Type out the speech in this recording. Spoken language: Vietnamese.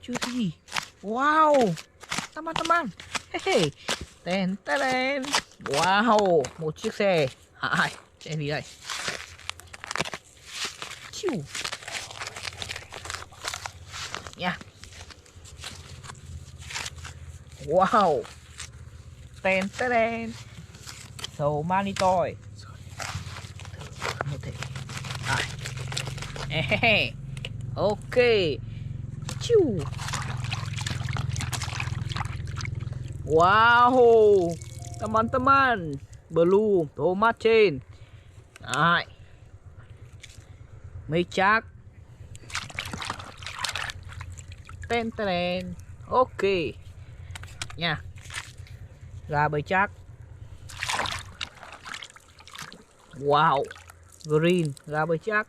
Chưa thấy gì. Wow, teman-teman. Hehe. Ten ten. Wow, một chiếc xe. Hai, xe gì đây? Chiu. Nha. Wow. Ten ten. So many toy. Một thể. Hehe. Ok. Chiu. Wow, teman-teman, belum tomat chain. Đấy. Mấy chắc. Ten ten. Ok. Nha. Ra bơi chắc. Wow. Green, ra bơi chắc.